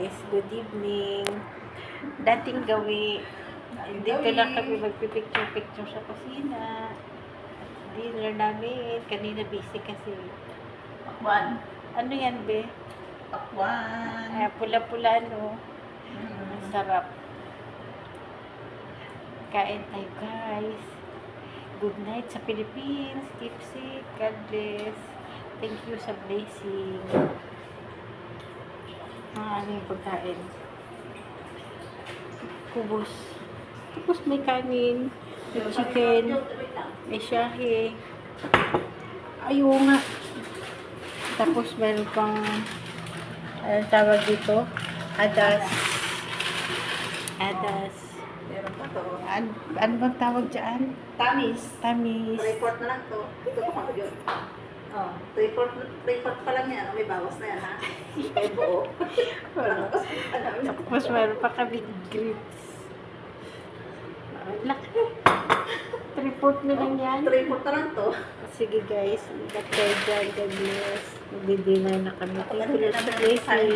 guys, good evening. Dating gawi. Dito lang kami magpipicture-picture sa kusina. Dinner namin. Kanina busy kasi. Pakwan. Ano yan, be? Pakwan. Pula-pula, no? Ang sarap. Kain tayo, guys. Good night sa Philippines. Keep safe. God bless. Thank you sa blessing. Ano yung pagkain? Kubos. Tapos may kanin, may chicken, may shahi. Ayaw nga. Tapos meron pang, anong tawag dito? Adas. Adas. Meron pa to. Ano bang tawag dyan? Tamis. Tamis. Report na lang to. Ito pa ako yun. Oh, report pa lang yan. May bawas na yan, ha? May buo. Tapos meron pa kami grits. Laki. Report na lang yan. Report na lang to. Sige guys, ingat kayo dyan. God bless. Magdi-dinner na kami. Thank you sa blessing.